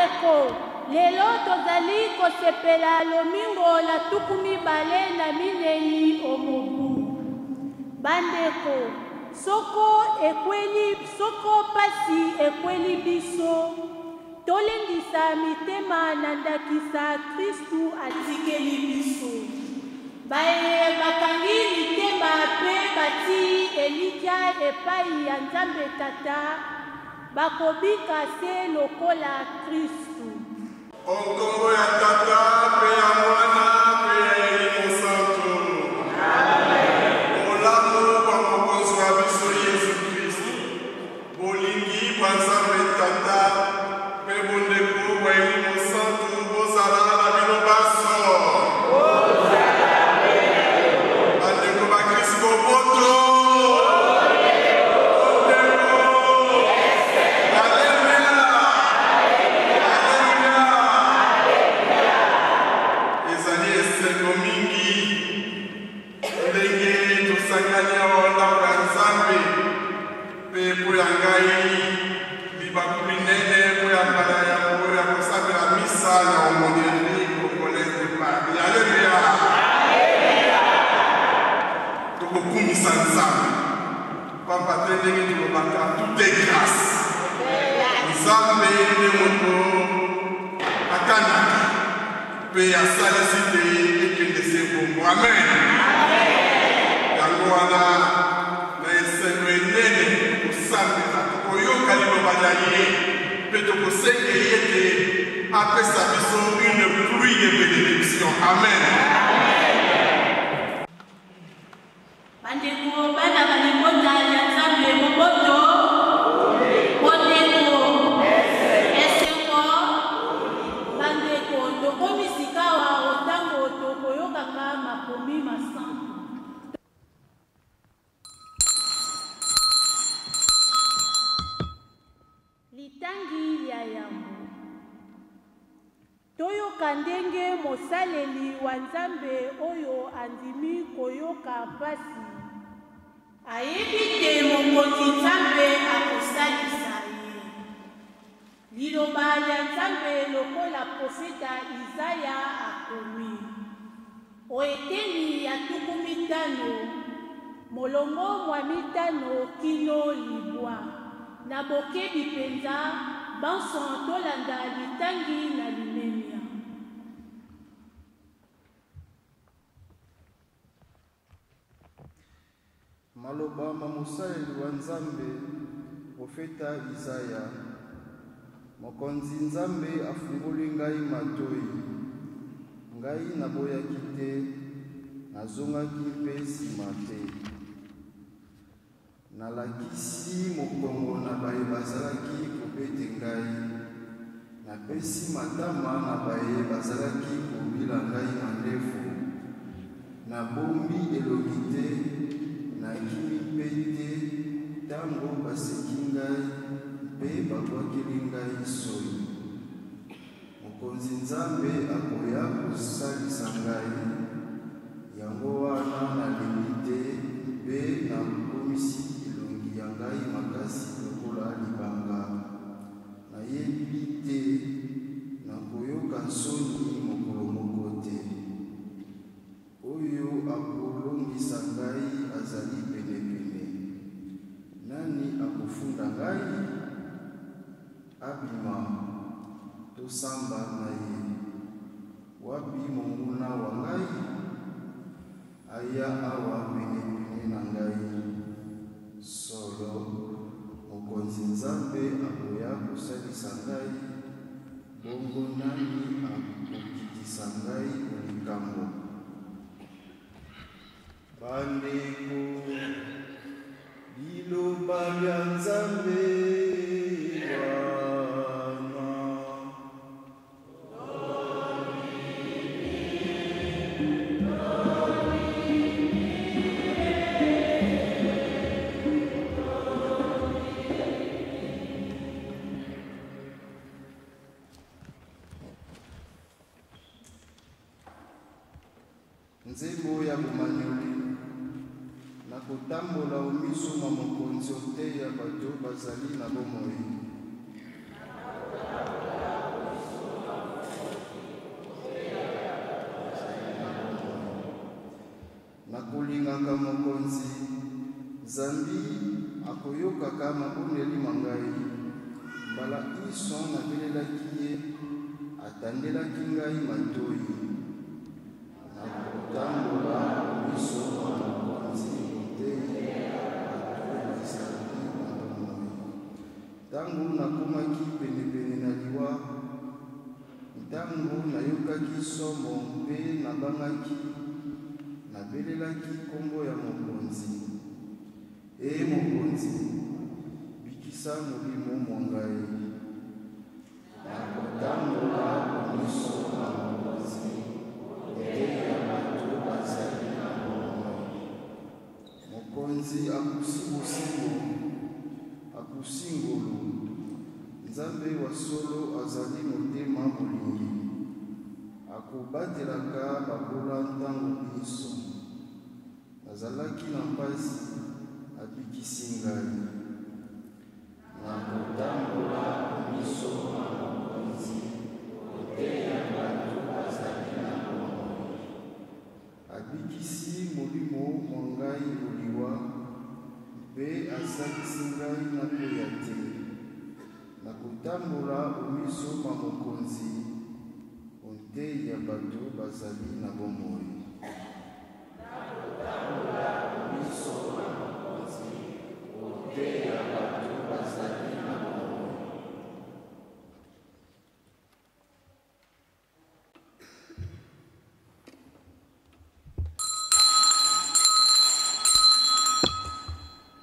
bandeko, lelo tozali kosepela lomingo la tukumi bale na minei omobu. Bandeko, soko pasi ekweli biso, tolendisa mitema na ndakisa Kristu atikeli biso. Baye bakangi mitema pe bati elikya epai ya Nzambe Tata, bakobika se lokola Kristu. Onkombo ya Tata pe ya Mwana pe ya Elimo Santo. Olamu kwa mokonzi wa biso Yesu Kristu. Bolingi kwa Nzambe Tata pe bondeko kwa Elimo Santo bozala na bino baso. Bandeko ba Kristo boto. Tout est grâce. Nzambe de moto akanaka pe asalasite ekende se bongo. Amen. Yango wana na eseno enene kosambela tokoyoka liloba na ye pe tokosenge ete apesa biso une pluie de bénédiction. Amen. Bandeko bana balibota ya Nzambe moboto. Litangi ya yambo. Toyoka ndenge mosaleli wa Nzambe oyo andimi koyoka pasi. Ayebi te mokonzi Nzambe akosalisa ye. Liloba ya Nzambe lokola profeta Isaya akomi. Oeteni ya tuku mitano, molongo mwa mitano kino libwa. Na bokebi penza, banson tolanda litangi na limemia. Maloba mamusaleli wa Nzambe, profeta Isaya. Mokonzi Nzambe afungoli ngai matoi. Ngai naboyaki te, nazongaki mpe nsima te. Nalakisi mokongo na baye bazalaki kobete ngai. Napesi matama na baye bazalaki kobila ngai mandefu. Nabombi elongi te, nakimi mpe te, tango baseki ngai mpe babwakeli ngai soni. Mokonzi Nzambe akoya kosalisa ngai. Yango wana nalembi te mpe nakomisi ya ngai makasi lokola libanga. Nayebi te nakoyoka nsoni mokolo moko te. Oyo akolongisa ngai azali penepene. Nani akofunda ngai? Abima tosamba na ye. Wapi monguna wa ngai? Aya awa penepene na ngai. Solo mokonzi Nzambe akoya kosalisa ngai. Bongo nani akokitisa ngai likambo? Bandeko, liloba lya Nzambe nzembo ya bomanyoli na kotambola omiso mwa mokonzi oteya bato bazali na bomoi. nalingaka mokonzi Zambi akoyokaka mabondeli mangai mbala iso nabelelaki ye atandelaki ngai matoi nakotambola miso na mokonzi te atolakisaki na bomoi. Ntango nakomaki penepene na liwa, ntango nayokaki somo mpe nabangaki, nabelelaki kombo ya mokonzi. Mokonzi, bikisa molimo mwa ngai. Nakotambola miso na mokonzi te ya bato bazali na bomoi. Mokonzi akusi bosembo, akusi ngolu. Nzambe wa solo azali motema molingi, akobatelaka babola ntango nyonso. Nazalaki na mpasi, abikisi ngai. Nakotambola miso na mokonzi te ya bato bazali na bomoi. Abikisi molimo mwa ngai oliwa, mpe asalisi ngai nakoya te. Nakotambola miso na mokonzi te ya bato bazali na bomoi. Nakotambola miso na mokonzi te ya bato bazali na bomoi.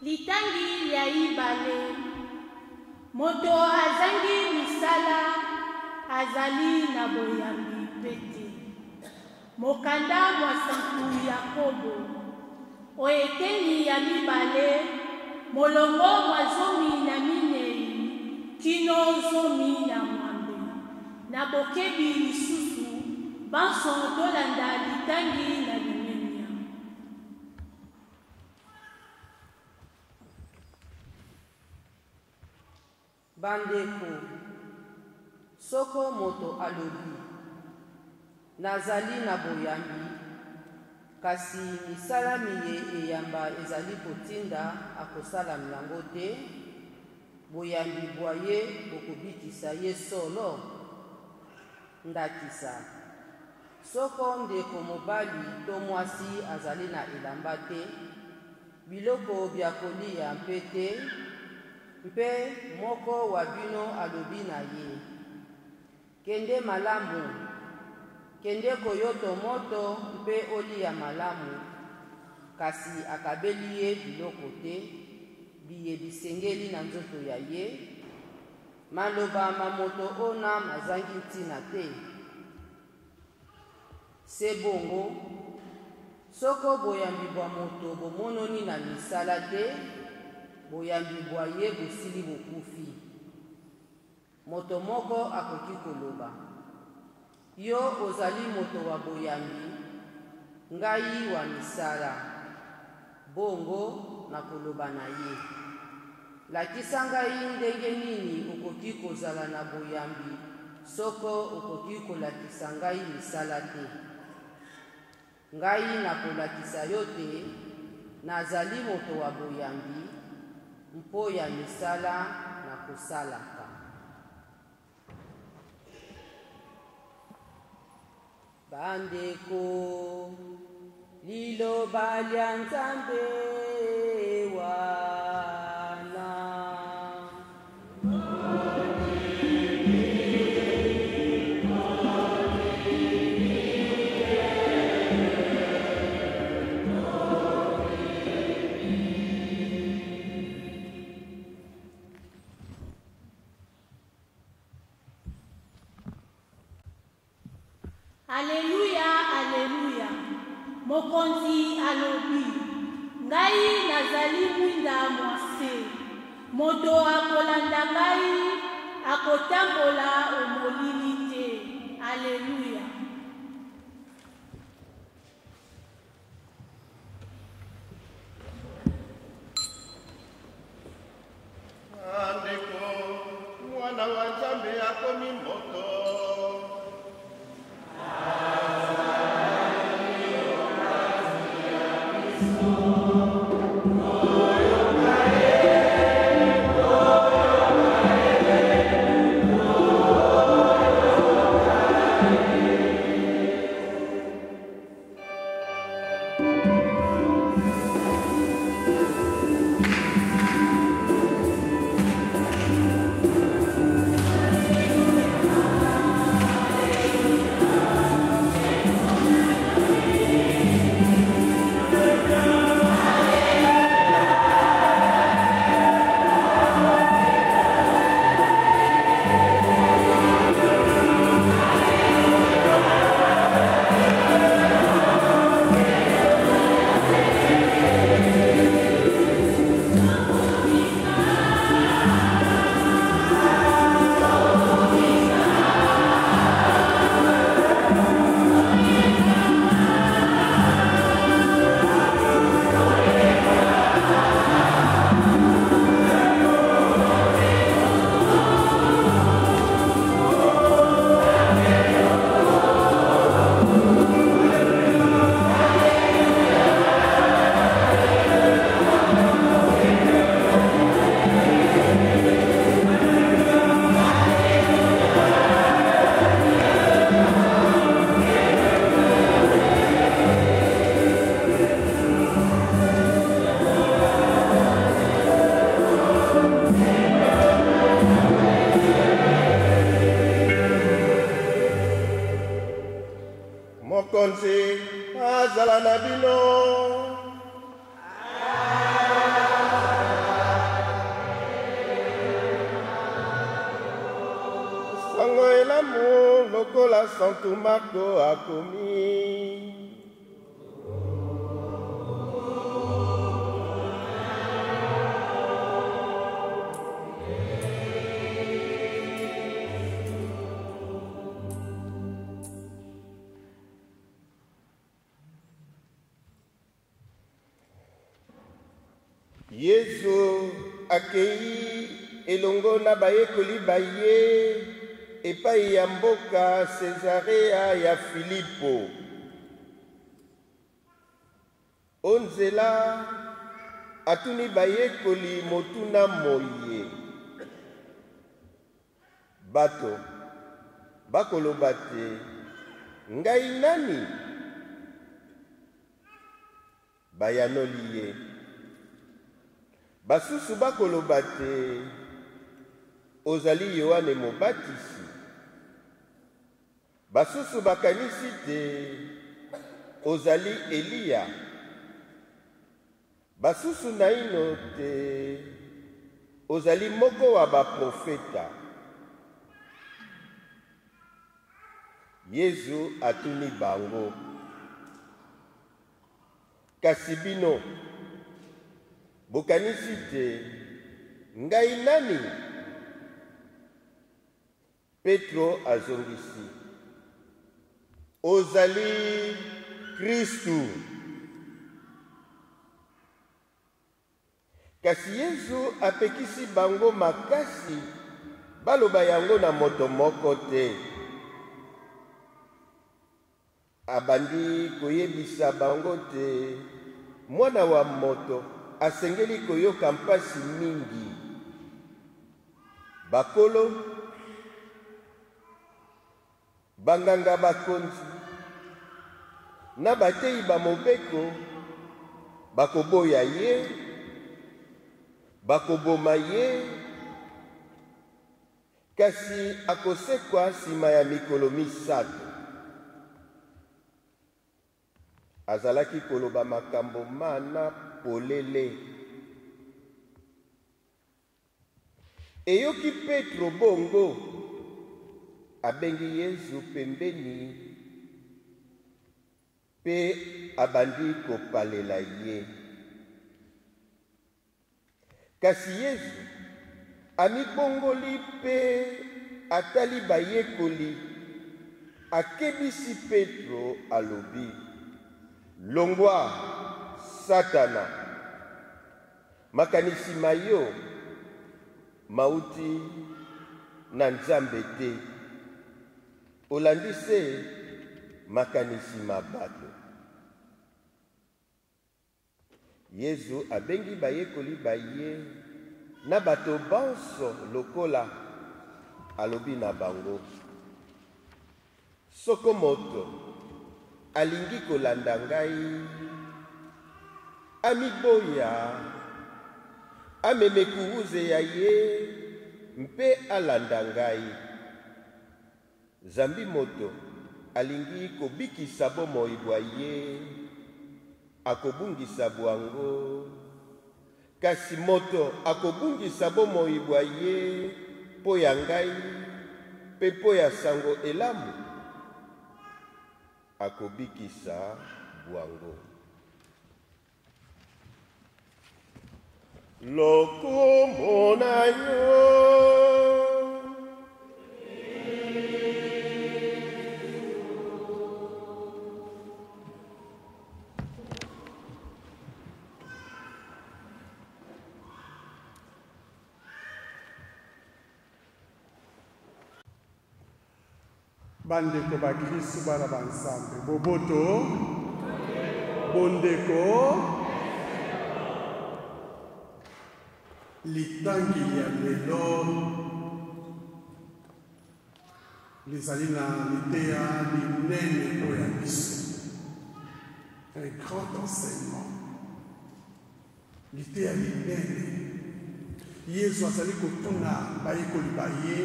Litangi ya ibale, moto azangi misala azali na boyambi pete. Mokanda mwasantu Yakobo, oeteni ya mibale, molongo mwa zomi na minei, kino zomi na mwambe. Na bokebi lisusu, banso tolanda litangi na limenia. Bandeko, soko moto alobi, nazali na boyambi, kasi misalami ye eyamba ezali kotinda akosala milango te, boyambi bwa ye bokobikisa ye solo. Ndakisa, soko ndeko mobali to mwasi azali na elamba te, biloko bya kolia mpe te, mpe moko wa bino alobi na ye, kende malamu, kende koyoto moto mpe olia malamu, kasi akabeli ye biloko te, biye bisengeli na nzoto ya ye, maloba mamoto ona mazangi ntina te. Se bongo, soko boyambi bwa moto bomononi na misala te, boyambi bwa ye bosili bokufi. Moto moko akoki koloba, yo ozali moto wa boyambi, ngai wa misala, bongo na koloba na ye. Lakisa ngai ndenge nini okoki kozala na boyambi, soko okoki kolakisa ngai misala te. Ngai na kolakisa yo te, nazali moto wa boyambi, mpo ya misala na kosalaka. Bandeko, liloba lya Nzambe wana. Alléluia, alléluia. Mokonzi alobi, ngai nazali mwinda mwase. Moto akolanda ngai, akotambola omolili te. Alléluia. Andeko, mwana wa Nzambe akomi moto. Yes. mokonzi azala na bino. Sango elamu lokola Santo Marco akomi. Yesu akei elongo na bayekoli baye epai ya mboka Cesarea ya Filipo. Onzela atuni bayekoli motuna moye. Bato bakoloba te, ngai nani? Bayanoli ye. Basusu bakoloba te, ozali Yohane Mobatisi. Basusu bakanisi te, ozali Eliya. Basusu naino te, ozali moko wa baprofeta. Yesu atuni bango. Kasi bino bokanisi te, ngai nani? Petro azongisi, ozali Kristu. Kasi Yesu apekisi bango makasi, baloba yango na moto moko te. Abandi koyebisa bango te, mwana wa moto asengeli koyoka mpasi mingi. Bakolo, banganga bakonzi, na bateyi bamobeko bakoboya ye, bakoboma ye, kasi akosekwa nsima ya mikolo misato. Azalaki koloba makambo mana polele. Eyoki Petro bongo, abengi Yesu pembeni, pe abandi kopalela ye. Kasi Yesu amibongoli pe atali bayekoli, akebisi Petro alobi, longwa Satana, makanisi mayo mauti na Nzambe te, olandise makanisi mabato. Yesu abengi bayekoli baye na bato banso lokola, alobi na bango, soko moto alingi kolanda ngai, amiboya, ameme kuruze ya ye, mpe alanda ngai. Zambi moto alingi kobikisa bomoi bwa ye, akobungisa bwango. Kasi moto akobungisa bomoi bwa ye, po ya ngai, pe po ya sango elamu, akobikisa bwango. Lokumu na yo, bandeko ba Kristu bana bansambe, boboto, bondeko, litangi ya lelo, lizali na litea linene oya biso. Un grand enseignement. Litea linene. Yesu azali kotuna bayekoli baye,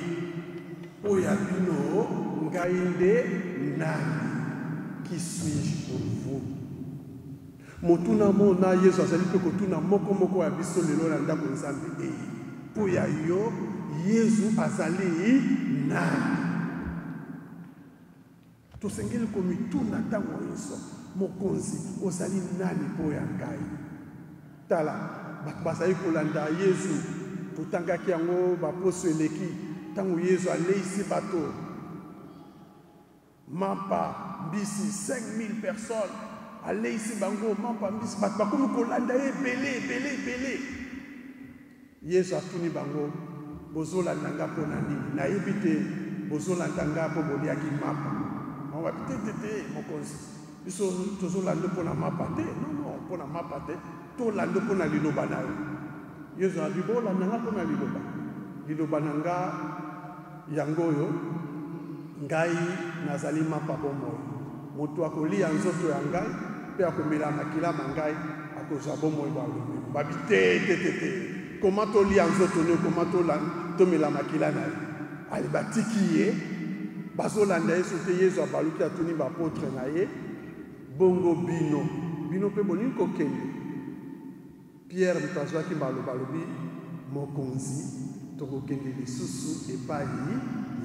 oya bino ngai nde nani? qui suis-je pour vous? Motuna mona Yesu azali pe kotuna moko ya biso lelo na ndako Nzambe po ya yo Yesu azali nani? Tosengeli komituna ntango nyonso mokonzi ozali nani po ya ngai? Tala bato bazali kolanda Yesu totangaki yango baposo eleki ntango Yesu aleisi bato mapa mbisi 5000 personnes aleisi bango mapa mbisi bato bakomi kolanda ye ebele. Yesu atuni bango bozolanda nga mpo na nini? Nayebi te bozolanda nga mpo boliaki mapa. Mawabi te mokonzi biso tozolanda mpo na mapa te. Non mpo na mapa te, tolanda mpo na liloba na yo. Yesu abi bolanda nga mpo na liloba na nga yango oyo ngai nazali mapa bomoi. Moto akolia nzoto ya ngai mpe akomela makila na ngai akozwa bomoi balobi babi te. Koma tolia nzoto ne koma tomela makila na ye ali batiki ye bazolanda Yesu te. Yesu abaluki atuni bapotre na ye bongo bino mpe bolingi kokende. Pierre moto azwaki balobi mokonzi tokokende lisusu epai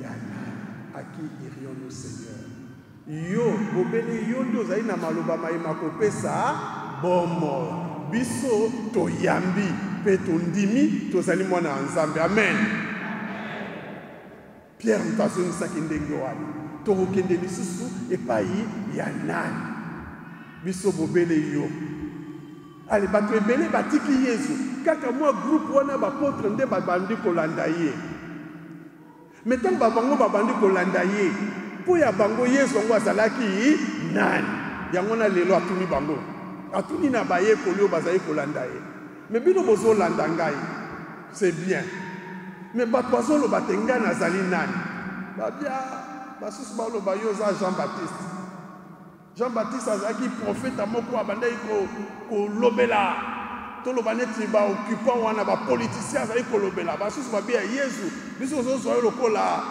ya nani? À qui irions-nous, Seigneur? Yo bobele yo nde ozali na maloba mayema kopesa bomo biso toyambi mpe tondimi tozali mwana ya Nzambe. Amen. Pierre moto azongisaki ndenge wana tokokende lisusu epai ya nani? Biso bobele yo. Ale bato ebele batiki Yesu kaka mwa groupe wana bapotre nde babandi kolanda ye. Metango babango babandi kolanda ye po ya bango Yesu ngo azalaki nani? Yango na lelo atuni bango atuni na baye kolio bazali kolanda ye. Mais bino bozolanda ngai c'est bien, mais bato bazoloba te ngai nazali nani? Babia basusu baloba yo za Jean-Baptiste azalaki prophète moko abandaki kolobela toloba neti baoccupant wana bapoliticien azali kolobela basusu babia Yesu biso ozozwa yo lokola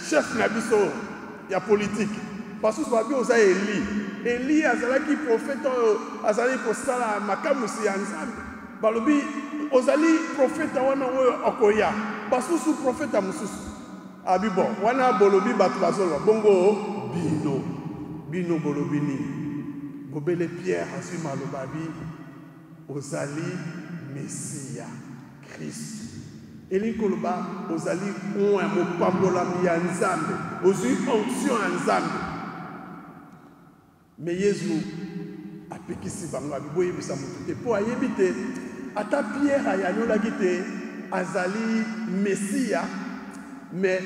chef na biso ya politique. Basusu babia oza Eli azalaki prophète oyo azali kosala makamusi ya Nzambe. Balobi ozali prophète wana oyo okoya basusu prophète mosusu abi bon wana bolobi bato bazoloba bongo bino bolobi nini? Bobele Pierre azwi maloba bi ozali Messia Christ. Eli koloba ozali oya mopambolami ya Nzambe, ozwi onction ya Nzambe. Mais Yesu apekisi bango abi boyebisa moto te po ayebi te ata Pierre ayanyolaki te azali Messia, mais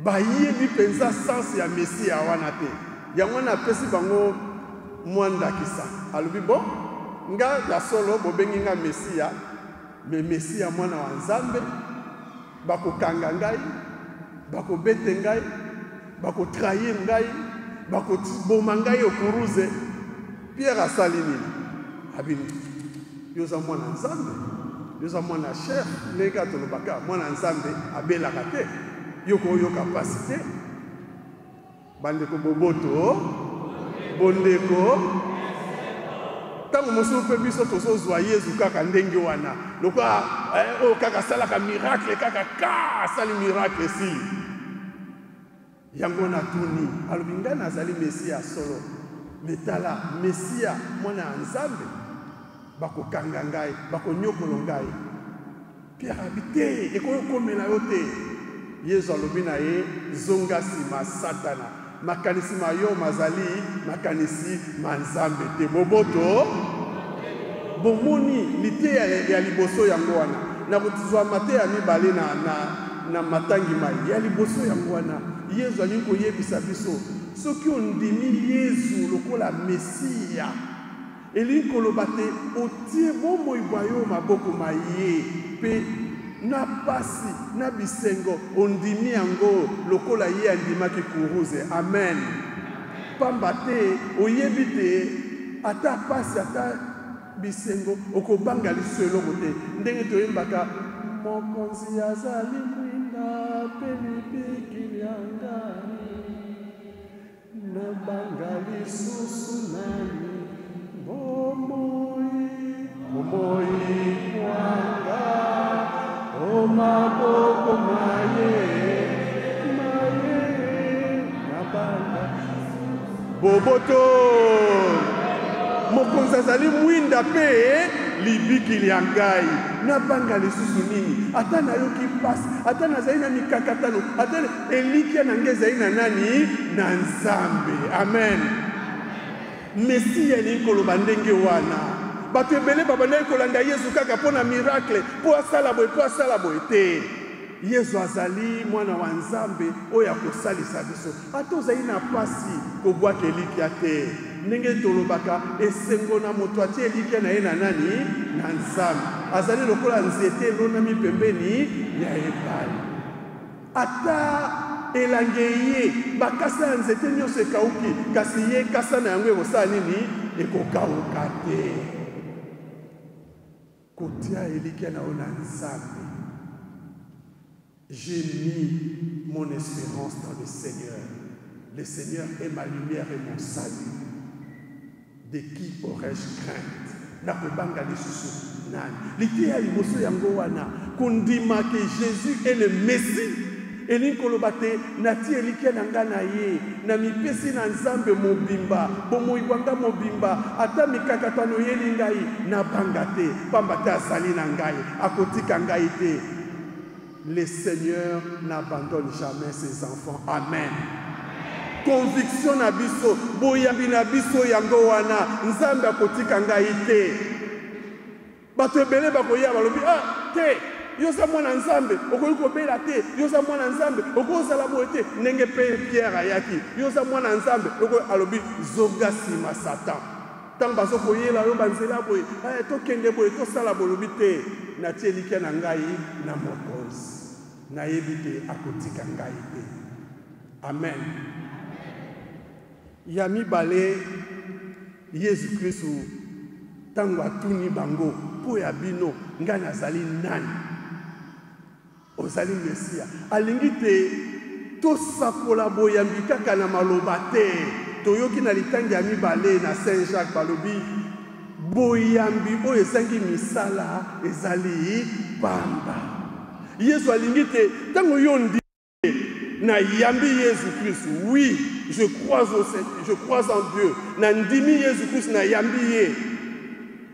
bayebi mpenza sens ya Messia wana te. Yango na apesi bango mwandakisa alobi bon nga ya solo bobengi nga Messia, mais Messia mwana wa Nzambe bakokanga ngai bakobete ngai bakotrahir ngai bakoboma ngai okuruze. Pierre asali nini? Abini yoza mwana Nzambe, yoza mwana chef ndenge tolobaka mwana Nzambe abelaka te yokoyoka pasi te. Bandeko boboto bondeko tango mosusu mpe biso tozozwa Yesu kaka ndenge wana lokola oyo kaka asalaka miracle kaka asali miracle esili yango natuni alobi ngai nazali Mesia solo. Metala Mesia mwana ya Nzambe bakokanga ngai bakonyokolo ngai. Pierre abi te ekokomela yo te. Yesu alobi na ye zonga nsima Satana, makanisi mayo mazali makanisi manzambe te. Boboto bomoni lite ya liboso yango wana na kutuzwa mate ya mibale na matangi mai ya liboso yango wana Yesu alingi koyebisa biso soki ondimi Yesu lokola Mesia elingi koloba te otie bomoi bwa yo maboko maye pe na pasi na bisengo ondimi yango lokola ye andimaki kuruze. Amen. Pamba te oyebi te ata pasi ata bisengo okobanga liso eloko te ndenge toyembaka mokonzi azali mwinda pe mibikili ya ngai boboto mokonzi azali mwinda mpe libikili ya ngai nabanga lisusu nini ata nayoki pasi ata nazali na mikakatano ata elikya na ngai ezali na nani na nzambe amen mesiya elingi koloba ndenge wana bato ebele babandaki kolanda yesu kaka mpo na miracle mpo asala boye te yesu azali mwana wa nzambe oyo akosalisa biso ata ozali na pasi kobwaka elikya te ndenge tolobaka esengo na moto atie elikya na ye na nani na nzambe azali lokola nzete elonami pembeni ya ebale ata elange ye bakasa ya nzete nyonso ekauki kasi ye kasa na yango ekosala nini ekokauka te kotia elikya na yo na nzambe. J'ai mis mon espérance dans le Seigneur. Le Seigneur est ma lumière et mon salut. De qui aurais-je crainte? Nakobanga lisusu nani? Litia liboso yango wana kondima que Jésus est le Messie. Elingi koloba te nati elikya na nga na ye na mipesi na nzambe mobimba bomoi bwanga mobimba ata mikakatano yeli ngai nabanga te pamba te azali na ngai akotika ngai te. Le Seigneur n'abandonne jamais ses enfants. Amen. Conviction na biso, boyambi na biso yango wana, nzambe akotika ngai te. Bato ebele bakoya balobi, ah, te, yosa mwana nzambe, okoyi kobela te, yosa mwana nzambe, okozala boye te, ndenge pe Pierre ayaki, yosa mwana nzambe, okoyi alobi, zoga sima Satan. Tant baso koyela yo banzela boye, ah, tokende boye, tosala bolobi te, natie elikya na ngai na mokonzi. Nayebi te akotika ngai te. Amen. Ya mibale Yesu Kristu tango atuni bango po ya bino ngai nazali nani? Ozali Mesia. Alingi te tosakola boyambi kaka na maloba te. Toyoki na litangi ya mibale na Saint Jacques balobi boyambi oyo esangi misala ezali pamba. Yesu alingi te tango yondi na yambi Yesu Christ. Oui, je crois en Dieu. Na ndimi Yesu Christ na yambi ye.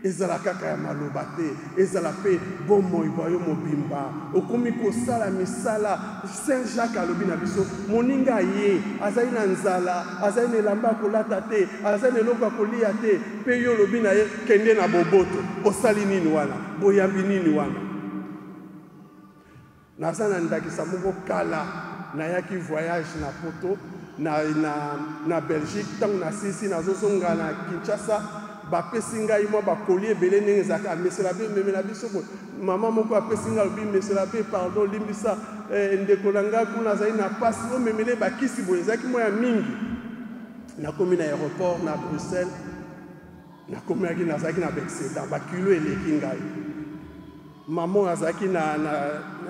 Ezala kaka ya maloba te, ezala pe bomoi boyo mobimba. Okomi kosala misala Saint Jacques alobi na biso moninga ye azali na nzala, azali na elamba kolata te, azali na eloko kolia te, pe yo lobi na ye kende na boboto. Osali nini wana? Boyambi nini wana? Nazana ndakisa moko kala na yaki voyage na poto na Belgique tango na sisi nazozonga na Kinshasa bapesi ngai mwa bakoli ebele ndenge ezalaka mesela be memela biso mama moko apesi ngai alobi mesela be pardon limbisa ndeko na ngai kuna azali na pasi omemele bakisi boye ezalaki mwa ya mingi. Nakomi na aéroport na Bruxelles nakomiaki nazalaki na baexcédent bakilo eleki ngai. Maman azaki na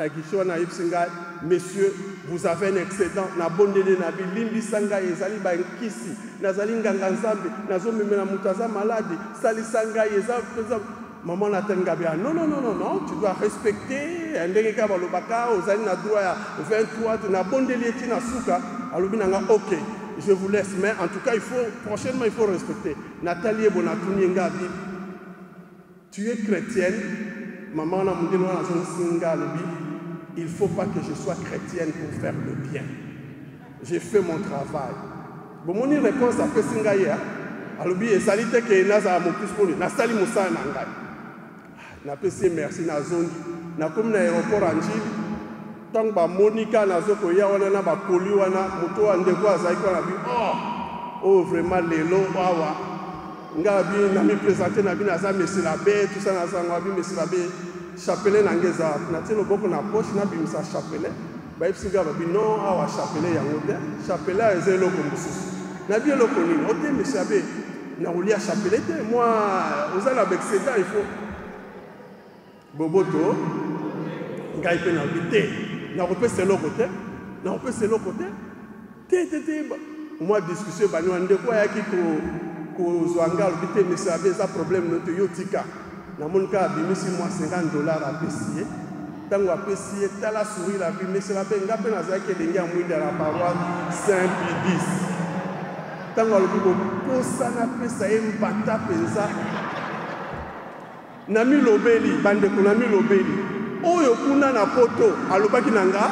gisho na yipsinga, monsieur, vous avez un excédent na bondele na bilimbi sanga ezali ba nkisi nazali nganga nzambe nazo memela mutaza malade sali sanga ezali maman na tenga bien non tu dois respecter ndenge ka balobaka ozali na droit ya 23 na bondele ti na suka alobi nanga OK je vous laisse mais en tout cas prochainement il faut respecter. Nathalie Bonatuni ngabi tu es chrétienne. Maman a dit il ne faut pas que je sois chrétienne pour faire le bien. J'ai fait mon travail. Bon, mon réponse à Pessingaïa, Alubi et Salite que Naza mon plus pour lui. Nasali Moussa Nangai. Na pesi merci na zongi. Na comme na aéroport Anjil. Tant que Monica Nazoko Yawana na ba koli wana moto andeko azaiko na bi. Oh vraiment lelo wawa. Ngabi na mi présenter na bi na za monsieur l'abbé tout ça na za ngabi monsieur l'abbé chapelet na ngeza na telo boko na poche na bi misa chapelet ba ipsinga ba bi non awa chapelet ya ngote chapelet ezelo ko mususu na bi eloko nini ote monsieur l'abbé na ulia chapelet te moi ozala bexeda il faut boboto ngai pe na bité na repese eloko te na repese eloko te moi discussion ba ni ndeko ayaki ko zwanga lobite monsieur l'abbé ça problème note yotika na monka abimisi moi $50 à pesier tango apesier tala sourire la bi monsieur l'abbé ngape na zaki elengi amwinda la paroisse Saint-Pidis ntango alobi bokosana pesa ye mbata mpenza na milobeli bandeko na milobeli oyo kuna na poto alobaki na nga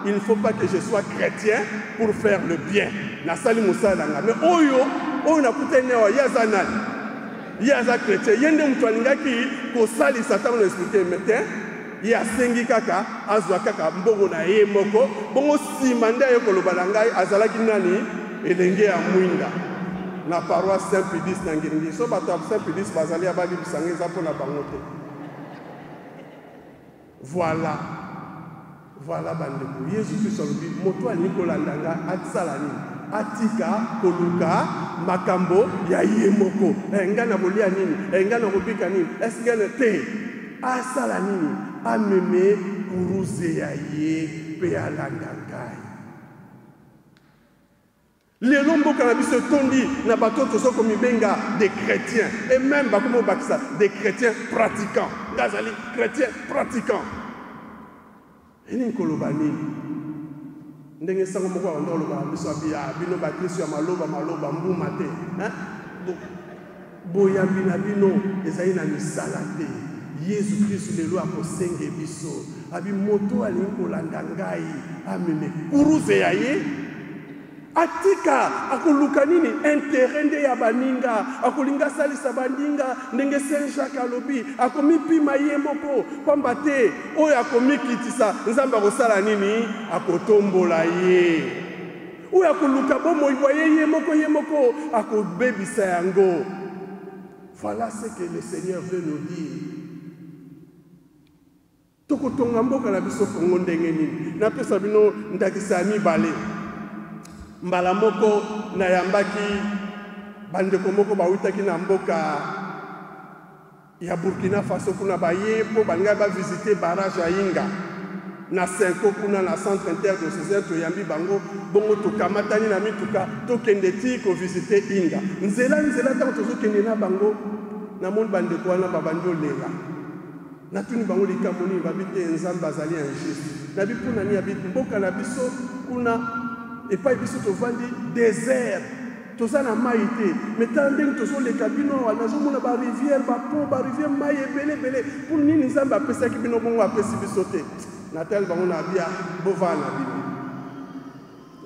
il ne faut pas que je sois chrétien pour faire le bien nasali mosala na nga mais oyo nakutani awa ye aza nani ye aza chrétien ye nde moto alingaki kosalisa ntango na explike mete ye asengi kaka azwa kaka mbongo na ye moko bongo nsima nde aye koloba na ngai azalaki nani elenge ya mwinda na paroisse Saint-Pédis na Ngiringi so bato ya Saint-Pédis bazali ababibisanga eza mpo na bango te voilà bandeko Yesu Kristo alobi moto alingi kolanda nga atisala nini atika koluka makambo ya ye moko nga na kolia nini nga na kobika nini eske ne te asala nini ameme kuruze ya ye mpe alanda ngai lelo mboka na biso tondi na bato tozo mibenga des chrétiens et même bakomo bakisa des chrétiens pratiquants ngazali chrétiens pratiquants eni koloba nini ndenge sango moko ando loba biso abia bino ba Kristo ya maloba mbuma te boyambi na bino ezali na misala te Yesu Kristo lelo akosenge biso abi moto alingi kolanda ngai amene kuruze ya ye atika akoluka nini intérêt nde ya baninga akolinga salisa baninga ndenge Saint Jacques alobi akomipima ye moko pamba te oyo akomikitisa nzambe akosala nini akotombola ye oyo akoluka bomoi bwa ye moko akobebisa yango. Voilà ce que le Seigneur veut nous dire. Tokotonga mboka na biso Kongo ndenge nini napesa bino ndakisa mibale mbala moko na yambaki bandeko moko bawitaki na mboka ya Burkina Faso kuna baye po banga ba visiter barrage ya Inga na Senko kuna na centre interdiocésain to yambi bango bongo tokamatani na mituka tokende ti ko visiter Inga nzela ta tozokende na bango na monde bandeko wana babandi olela na tuni bango likamoni babite nzamba azali injuste na bipuna ni abiti mboka na biso kuna epai biso tovandi désert tozana mai te metande tozoleka bino nazomona ba rivière ba pont ba rivière mai ebele pour nini nzamba apesaki bino bongo apesi biso te na tel bango na bia bovana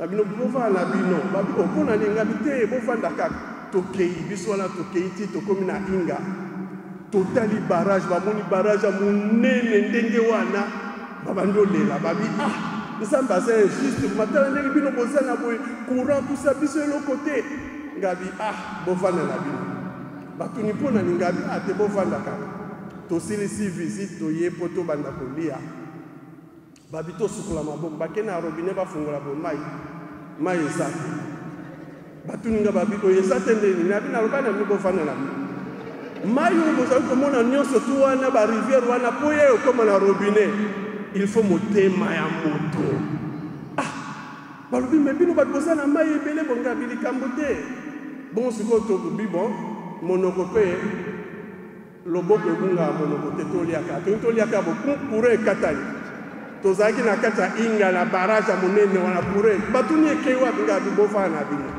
bino babi opona ni ngabi te bovanda kaka tokei biso wana tokei ti tokomi na Inga totali barrage bamoni barrage monene ndenge wana babando lela babi nzamba c'est injuste matala ndenge bino bozana boye courant tout ça biso le côté ngabi bovanda na bino batuni pona ni ngabi te bovanda kaka tosilisi visite toye poto banda kolia babi to sukula maboko bakena robinet bafungola bo mai eza batuni nga babi ko eza tendeni na bina lobana mi bovanda na bino mai bozali komona nyonso tu wana ba rivière wana po ye okoma na robinet il faut motema ya moto balobi me bino bato boza na mai ebele bonga bilikambo te bon sikoyo tokobi bon monoko mpe loboko ebunga monoko te toliaka bocourant ekatani tozalaki na kati ya Inga na barrage ya monene wana courant batuni ekei wapi nga bibofana na bino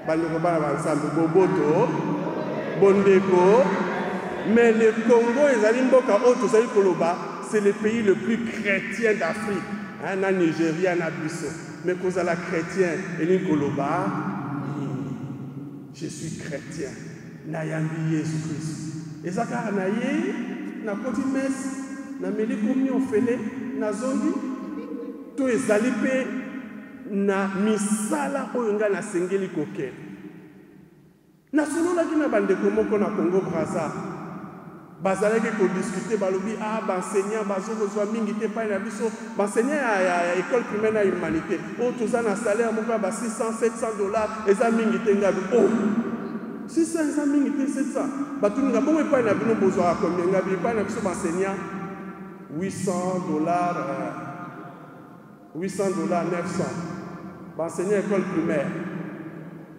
bandeko bana bansambe boboto bondeko mais le Congo ezali mboka oyo tozali koloba c'est le pays le plus chrétien d'Afrique. Na Nigeria, na biso. Mais cause à la chrétien, et Koloba, je suis chrétien. Na yambi Jésus Christ. Et ça car na ye, na koti mes, na meli komi ofele, na zongi, to ezali pe na misala oyonga na sengeli koke. Na solola ki na bandeko moko na Congo Brazza. Bazalaki ko discuter balobi enseignant bazokozwa mingi te pa na biso enseignant ya école primaire na humanité toza na salaire moko ba $600-700 eza mingi te ngabi 600 eza mingi te 700 batuninga bongo pa na bino bozwa combien ngabi pa na biso enseignant $800 900 enseignant école primaire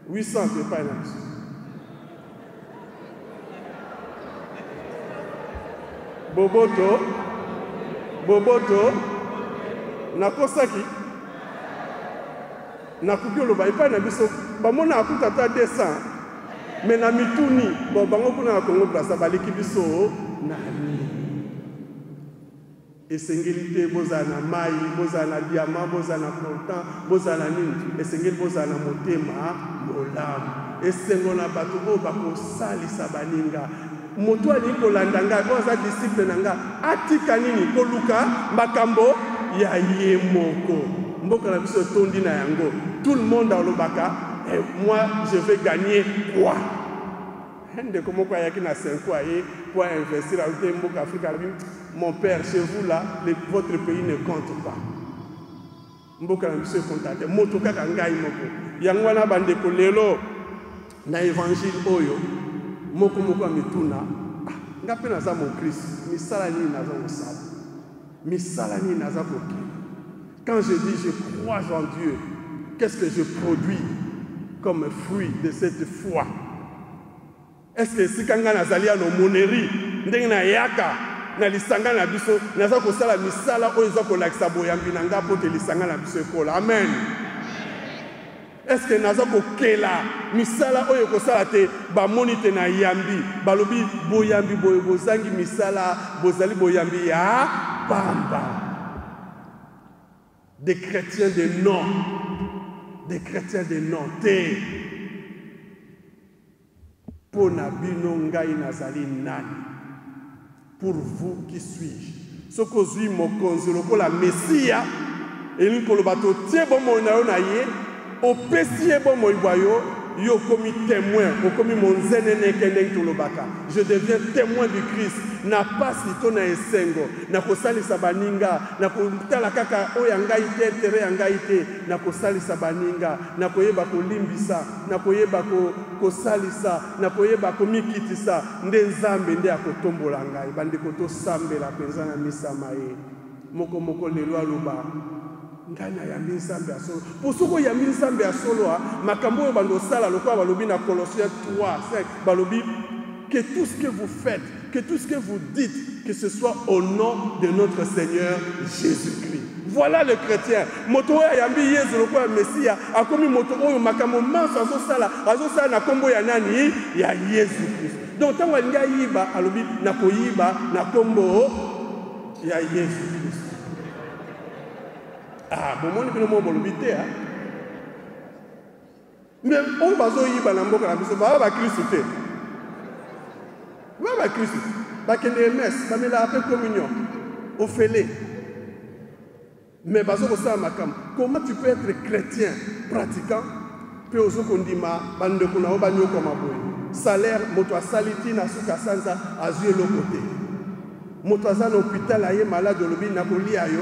800 te pa na biso Boboto nakosaki nakuki oloba epai na biso bamona akuta ta 200 mais na mituni bon bango kuna na Congo Brazza baleki biso nani esengeli te bozala na mai bozala na diamant bozala na coltan bozala na nini esengeli bozala na motema molamu esengo na bato oyo bakosalisa baninga moto alingi kolanda ngai oyo aza disciple na ngai atika nini koluka makambo ya ye moko mboka na biso tondi na yango tout le monde alobaka moi je vais gagner quoi ndeko moko ayaki na 5 fois ye pour investir ajouter mboka Afrika mon père chez vous là votre pays ne compte pas mboka na biso compte moto kaka ngai moko yango wana bandeko lelo na évangile oyo moko moko amituna nga pe naza mon Christ misala nini naza kosala misala nini naza koki quand je dis je crois en Dieu qu'est-ce que je produis comme fruit de cette foi? Est-ce que si kanga nazali ya no monnerie ndenge na yaka na lisanga na biso naza kosala misala oyo eza kolakisa boyambi na nga po te lisanga na biso ekola amen. Est-ce que naza kokela misala oyo kosala te bamoni te na yambi balobi boyambi boyo bozangi misala bozali boyambi ya pamba? Des chrétiens de nom, des chrétiens de nom te pona bino ngai nazali nani? Pour vous qui suis-je? Ce que suis mokonzi lokola Messia elingi koloba to tie bomoi na yo na ye opesi ye bomoi bwa yo yo komi témoin okomi monzenene kendenge tolobaka je deviens témoin du Christ na pasi to na esengo na kosalisa baninga na kotala kaka oyo ngai te tere ya ngai te na kosalisa baninga na koyeba kolimbisa na koyeba kosalisa na koyeba komikitisa nde nzambe nde akotombola ngai bandeko tosambela penza na misama ye moko moko lelo aloba ngai na yambi nzambe ya solo po soko yambi nzambe ya solo makambo oyo bandosala lokola balobi na Colossiens 3:5 balobi que tout ce que vous faites, que tout ce que vous dites, que ce soit au nom de notre Seigneur Jésus-Christ. Voilà le chrétien. Moto oyo yambi Yesu lokola Messia akomi moto oyo makambo manso azosala na kombo ya nani? Ya Yesu Christ. Donc tango alinga yiba alobi na koyiba na kombo ya Yesu Christ. Ah, bomoni bino mo bolobi te ha. Mais on bazo yiba na mboka na biso ba Kristo te. Ba Kristo. Ba kende messe, ba mela après communion. Au fêlé. Mais bazo ko sa makam. Comment tu peux être chrétien pratiquant pe ozo kondima bande ko na obanyo ko maboy. Salaire moto asaliti na suka sanza azue lokote. Moto azana hôpital aye malade lobi na kolia yo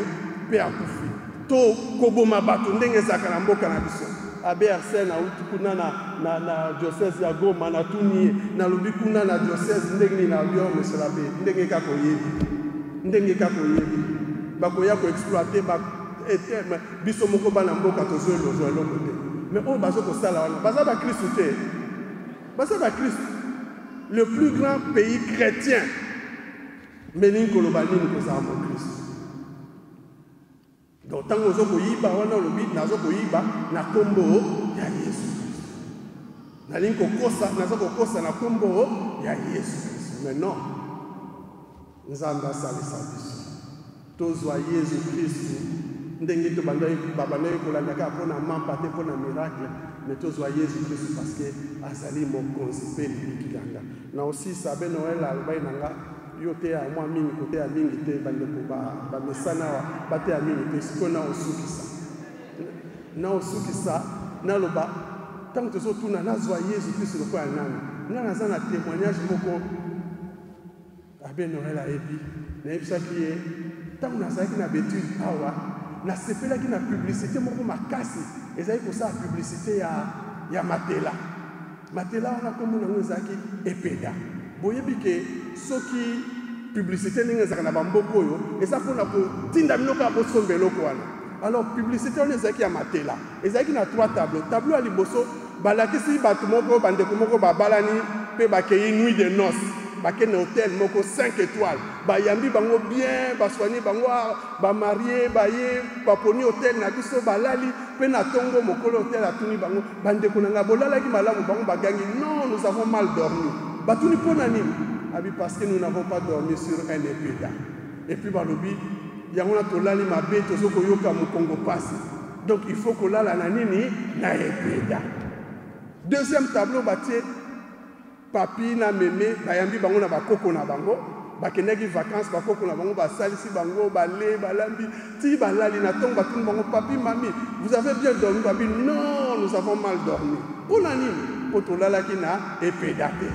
pe akufi. To koboma bato ndenge zaka na mboka na biso ABRC na utukuna na diocèse ya Goma na tuni na lobi kuna na diocèse ndenge na bio meselabe ndenge kako yebi bakoya ko exploiter ba eterne biso moko bana mboka tozo eloko te mais on bazo ko sala wana baza ba Kristo te baza ba Kristo le plus grand pays chrétien menin kolobanini ko za mo Kristo. Donc, tant que vous yiba, on a le but, nazo yiba, na kombo ya Yesu. Na linko kosa, nazo kosa na kombo ya Yesu. Mais non, nous avons salisa biso. Tozwa Yesu Christ. Ndenge to bandai babana ko la ndaka pona mampa te pona miracle, mais tozwa Yesu Christ parce que azali mokonzi pe likilanga. Na aussi sabe Noël albai nanga yote ya mwa mingi kote ya mingi te bandeko ba mesana bate ya mingi te siko na osukisa na loba tant que tuna nazwa Yesu Kristo lokola nani nga naza na témoignage moko abe Noël ayebi na yebisaki ye ntango nazalaki na betude awa nasepelaki na publicité moko makasi ezali kosala publicité ya matela wana kombo nango ezalaki epeda boyebi ke soki publicité ndenge ezalaka na bamboka oyo eza mpona kotinda bino kaka bosomba eloko wana. Alors publicité wana ezalaki ya matela ezalaki na 3 tableau ya liboso balakisi bato moko bandeko moko babalani mpe bakei nuit de noces bakende hôtel moko 5 étoiles bayambi bango bien baswani bango bamarie baye baponi hôtel na biso balali mpe na ntongo mokolo hôtel atuni bango bandeko na nga bolalaki malamu bango bagangi non nous avons mal dormi batuni mpo na nini abi parce que nous n'avons pas dormi sur un épéda et puis balobi yango na tolali mabe tozokoyoka mokongo pasi donc il faut kolala na nini na épéda. Deuxième tableau batie papi na meme bayambi bango na bakoko na bango bakendaki vacances bakoko na bango basalisi bango bale balambi ti balali na ntongo batuni bango papi mami vous avez bien dormi babi non nous avons mal dormi mpona nini mpo tolalaki na epeda te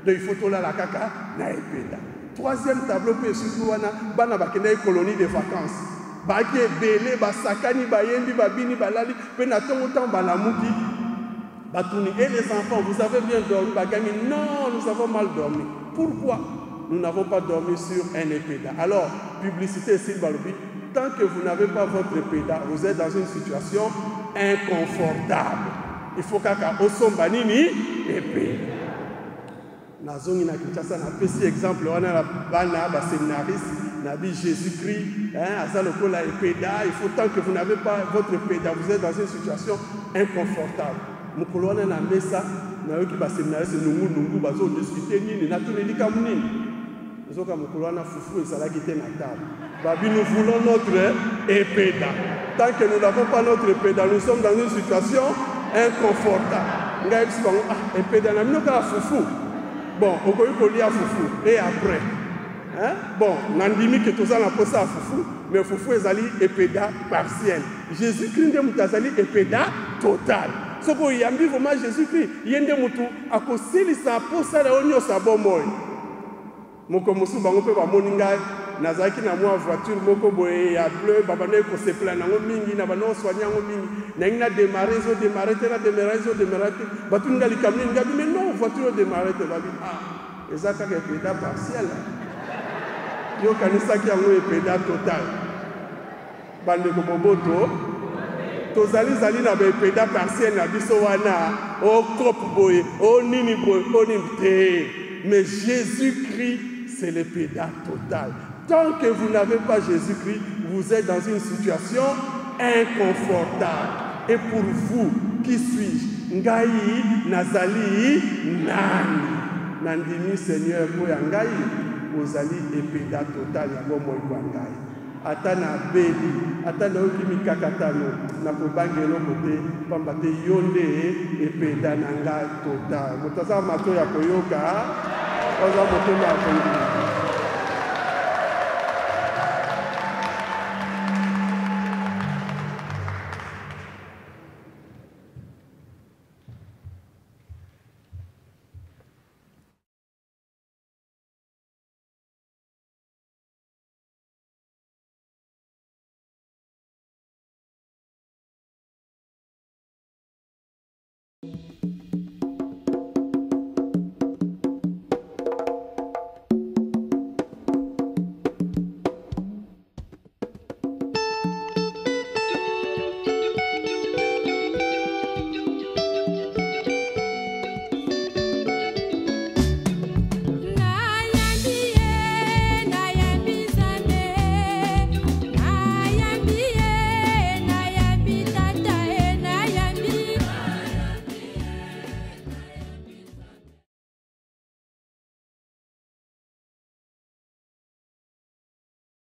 donc il faut tolala kaka na epeda. Troisième tableau mpe esusu wana bana bakendaki colonie de vacances baki ebele basakani bayembi babini balali mpe na ntongo ntango balamuki Batouni et les enfants, vous avez bien dormi, Bagami? Non, nous avons mal dormi. Pourquoi? Nous n'avons pas dormi sur un épéda. Alors, publicité ici, Baloubi, tant que vous n'avez pas votre épéda, vous êtes dans une situation inconfortable. Il faut qu'à Osombanini épéda. Nazongi na Kinshasa, na petit exemple, on a la bana, la séminariste, Nabi Jésus-Christ, Azalokola épéda. Il faut tant que vous n'avez pas votre épéda, vous êtes dans une situation inconfortable. Mukoloana na mesa na yoki ba séminariste nungu bazo discuter nini na tunelika munini zoka mukoloana fufu ezalaki te na table babi nous voulons notre épéda tant que nous n'avons pas notre épéda nous sommes dans une situation inconfortable ngai bisbango épéda na minoka fufu bon okoyi kolia fufu et après bon nandimi que toza na posa fufu mais fufu ezali épéda partiel Jésus-Christ nde mutazali épéda total. Ce que y a mis vraiment Jésus-Christ, il y a des moutou à cause de sa peau, ça a onyo sa bon moi. Moko musu bango pe ba moninga nazaki na moi voiture moko boye ya bleu babane ko se plan nango mingi na bano soigner ngo mingi na ina démarrer zo démarrer batu ngali kamni ngabi mais non voiture démarrer te babi ezaka ke péda partiel yo kanisa ki yango e péda total bande ko boboto tozali na bepeda partiel na biso wana o kope boye o nini boye o nimte mais Jésus-Christ c'est le péda total. Tant que vous n'avez pas Jésus-Christ, vous êtes dans une situation inconfortable. Et pour vous, qui suis-je? Ngai nazali nani? Nandimi Seigneur pour ngai ozali epeda total ya bomo ngai. Atana beli, atana okimi kakatano, na kobangelo kote, pambate yonde epeda nanga total. Mutaza mato ya koyoka, oza moto na koyoka.